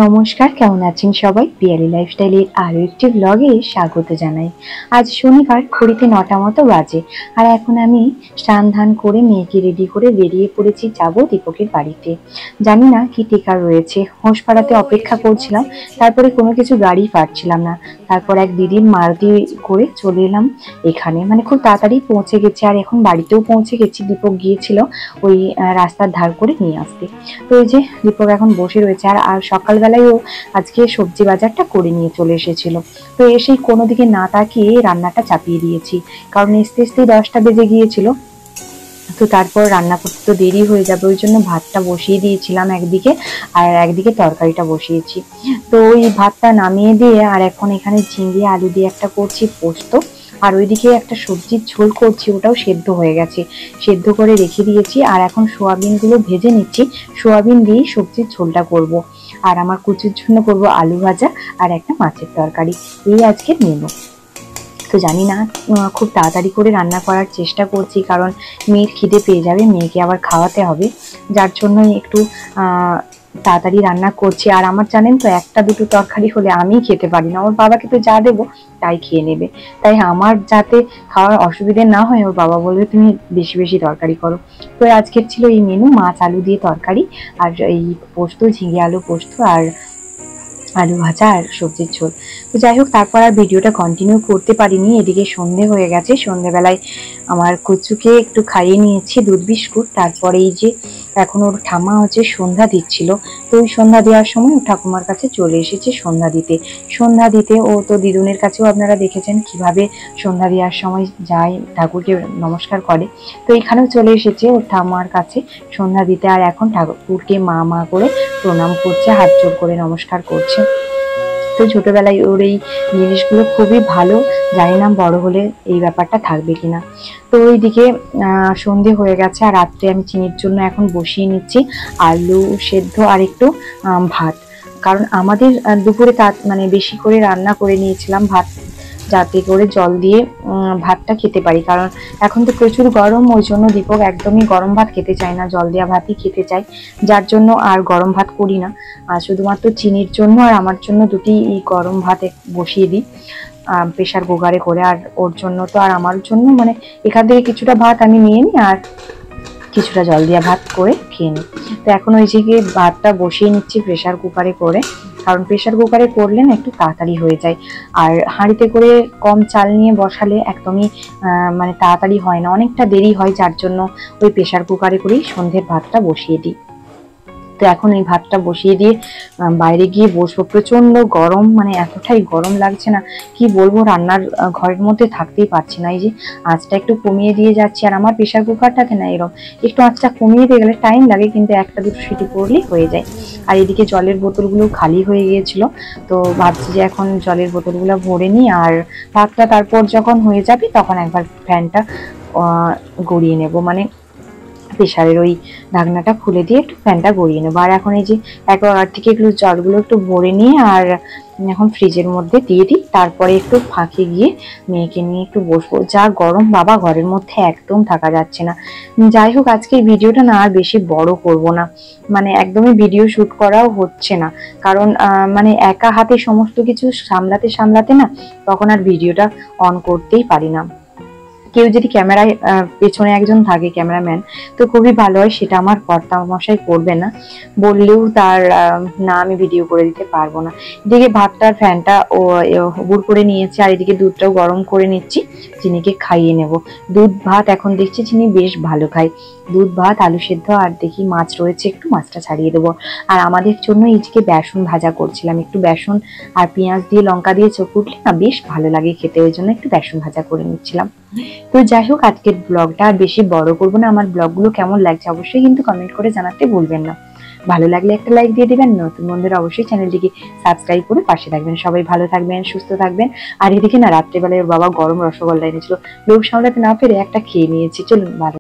নমস্কার, কেমন আছেন সবাই? পিয়ালি লাইফস্টাইলের আরও একটি ব্লগে স্বাগত জানাই। আজ শনিবার, ঘড়িতে 9টা মতো বাজে। আর এখন আমি স্নান ধান করে মেয়েকে রেডি করে বেরিয়ে পড়েছি, যাব দীপকের বাড়িতে। জানি না কি টিকা রয়েছে, হোসপাড়াতে অপেক্ষা করছিলাম, তারপরে কোনো কিছু গাড়ি পাচ্ছিলাম না। তারপর এক দিদির মারুতি করে চলে এলাম এখানে, মানে খুব তাড়াতাড়ি পৌঁছে গেছি। আর এখন বাড়িতেও পৌঁছে গেছি। দীপক গিয়েছিল ওই রাস্তার ধার করে নিয়ে আসতে। তো এই যে দীপক এখন বসে রয়েছে। আর সকালবেলায় ও আজকে সবজি বাজারটা করে নিয়ে চলে এসেছিল। তো এসেই কোনো দিকে না তাকিয়ে রান্নাটা চাপিয়ে দিয়েছি, কারণ আসতে আসতে 10টা বেজে গিয়েছিল। তো তারপর রান্না করতে তো দেরি হয়ে যাবে, ওই জন্য ভাতটা বসিয়ে দিয়েছিলাম একদিকে, আর একদিকে তরকারিটা বসিয়েছি। তো ওই ভাতটা নামিয়ে দিয়ে আর এখন এখানে ঝিঙে আলু দিয়ে একটা করছি পোস্ত, আর ওইদিকে একটা সবজির ঝোল করছি, ওটাও সেদ্ধ হয়ে গেছে, সেদ্ধ করে রেখে দিয়েছি। আর এখন সোয়াবিনগুলো ভেজে নিচ্ছি, সোয়াবিন দিয়েই সবজির ঝোলটা করব। আর আমার কুচির জন্য করব আলু ভাজা আর একটা মাছের তরকারি, এই আজকের মেনু। তো জানি না, খুব তাড়াতাড়ি করে রান্না করার চেষ্টা করছি, কারণ মেয়ের খিদে পেয়ে যাবে, মেয়েকে আবার খাওয়াতে হবে, যার জন্য একটু তাড়াতাড়ি রান্না করছি। আর আমার জানেন তো, একটা দুটো তরকারি হলে আমি খেতে পারি না, ওর বাবাকে তো যা দেবো তাই খেয়ে নেবে। তাই আমার যাতে খাওয়ার অসুবিধে না হয়, ওর বাবা বলবে তুমি বেশি বেশি তরকারি করো। তো আজকের ছিল এই মেনু, মাছ আলু দিয়ে তরকারি, আর এই পোস্ত, ঝিঙে আলু পোস্ত, আর আলু ভাজা আর সবজির ঝোল। তো যাই হোক, তারপর আর ভিডিওটা কন্টিনিউ করতে পারিনি। এদিকে সন্ধে হয়ে গেছে, সন্ধেবেলায় আমার কুচুকে একটু খাইয়ে নিয়েছি দুধ বিস্কুট। তারপরে এই যে এখন ওর ঠাম্মা হচ্ছে সন্ধ্যা দিচ্ছিল, তো ওই সন্ধ্যা দেওয়ার সময় ও ঠাকুমার কাছে চলে এসেছে সন্ধ্যা দিতে। সন্ধ্যা দিতে ও তো দিদুনের কাছেও আপনারা দেখেছেন কিভাবে সন্ধ্যা দেওয়ার সময় যায়, ঠাকুরকে নমস্কার করে। তো এখানেও চলে এসেছে ওর ঠাম্মার কাছে সন্ধ্যা দিতে, আর এখন ঠাকুরকে মা মা করে প্রণাম করছে, হাত জোর করে নমস্কার করছে। তো ছোটবেলায় ওর এই জিনিসগুলো খুবই ভালো, জানি না বড় হলে এই ব্যাপারটা থাকবে কিনা। তো ওইদিকে সন্ধে হয়ে গেছে, আর রাত্রে আমি চিনির জন্য এখন বসিয়ে নিচ্ছি আলু সেদ্ধ আর একটু ভাত। কারণ আমাদের দুপুরে মানে বেশি করে রান্না করে নিয়েছিলাম ভাত, যাতে করে জল দিয়ে ভাতটা খেতে পারি। কারণ এখন তো প্রচুর গরম, ওই জন্য দীপক একদমই গরম ভাত খেতে চায় না, জল দেওয়া ভাতই খেতে চায়, যার জন্য আর গরম ভাত করি না। আর শুধুমাত্র চিনির জন্য আর আমার জন্য দুটি গরম ভাত বসিয়ে দিই প্রেশার কুকারে করে। আর ওর জন্য তো আর আমার জন্য, মানে এখান থেকে কিছুটা ভাত আমি নিয়ে নিই আর কিছুটা জল দিয়া ভাত করে খেয়ে নিই। তো এখন ওই যে ভাতটা বসিয়ে নিচ্ছি প্রেশার কুকারে করে, কারণ প্রেশার কুকারে করলে না একটু তাড়াতাড়ি হয়ে যায়। আর হাঁড়িতে করে কম চাল নিয়ে বসালে একদমই মানে তাড়াতাড়ি হয় না, অনেকটা দেরি হয়, যার জন্য ওই প্রেশার কুকারে করেই সন্ধ্যের ভাতটা বসিয়ে দিই। তো এখন এই ভাতটা বসিয়ে দিয়ে বাইরে গিয়ে বসবো। প্রচন্ড গরম, মানে এতটাই গরম লাগছে না কি বলবো, রান্নার ঘরের মধ্যে থাকতেই পারছি না। এই যে আঁচটা একটু কমিয়ে দিয়ে যাচ্ছি, আর আমার প্রেশার কুকারটাতে না এরকম একটু আঁচটা কমিয়ে দিয়ে গেলে টাইম লাগে, কিন্তু একটা দুটো সিটি পড়লেই হয়ে যায়। আর এদিকে জলের বোতলগুলো খালি হয়ে গিয়েছিল, তো ভাবছি যে এখন জলের বোতলগুলো ভরে নিই, আর ভাতটা তারপর যখন হয়ে যাবে তখন একবার ফ্যানটা গড়িয়ে নেব, মানে প্রেসারের ওই ঢাকনাটা খুলে দিয়ে একটু ফ্যানটা গড়িয়ে নেবো। আর এখন এই যে অ্যাকোয়াগার্ড থেকে একটু জলগুলো একটু ভরে নিয়ে আর এখন ফ্রিজের মধ্যে দিয়ে দিই, তারপরে একটু ফাঁকে গিয়ে মেয়েকে নিয়ে একটু বসবো। যা গরম বাবা, ঘরের মধ্যে একদম থাকা যাচ্ছে না। যাই হোক, আজকে ভিডিওটা না আর বেশি বড় করব না, মানে একদমই ভিডিও শুট করাও হচ্ছে না, কারণ মানে একা হাতে সমস্ত কিছু সামলাতে সামলাতে না তখন আর ভিডিওটা অন করতেই পারি না। কেউ যদি ক্যামেরায় পেছনে একজন থাকে ক্যামেরাম্যান, তো খুবই ভালো হয়। সেটা আমার কর্তা মশাই করবে না, বললেও তার না আমি ভিডিও করে দিতে পারবো না। এদিকে ভাতটার ফ্যানটা ও হুবুর করে নিয়েছি, আর এদিকে দুধটাও গরম করে নিচ্ছি, চিনিকে খাইয়ে নেব। দুধ ভাত এখন দেখছি চিনি বেশ ভালো খাই। দুধ ভাত, আলু সেদ্ধ, আর দেখি মাছ রয়েছে, একটু মাছটা ছাড়িয়ে দেবো। আর আমাদের জন্য এইদিকে বেসন ভাজা করছিলাম, একটু বেসন আর পেঁয়াজ দিয়ে লঙ্কা দিয়ে চকুটলে না বেশ ভালো লাগে খেতে, ওই জন্য একটু বেসন ভাজা করে নিচ্ছিলাম। তো যাই হোক, আজকের ব্লগটা আর বেশি বড় করবো না। আমার ব্লগগুলো কেমন লাগছে অবশ্যই কিন্তু কমেন্ট করে জানাতে ভুলবেন না। ভালো লাগলে একটা লাইক দিয়ে দিবেন, নতুন বন্ধুরা অবশ্যই চ্যানেলটিকে সাবস্ক্রাইব করে পাশে থাকবেন। সবাই ভালো থাকবেন, সুস্থ থাকবেন। আর এদিকে না রাত্রেবেলায় ওর বাবা গরম রসগোল্লা এনেছিল, লোভ সামলাতে না পেরে একটা খেয়ে নিয়েছি। চলুন ভালো।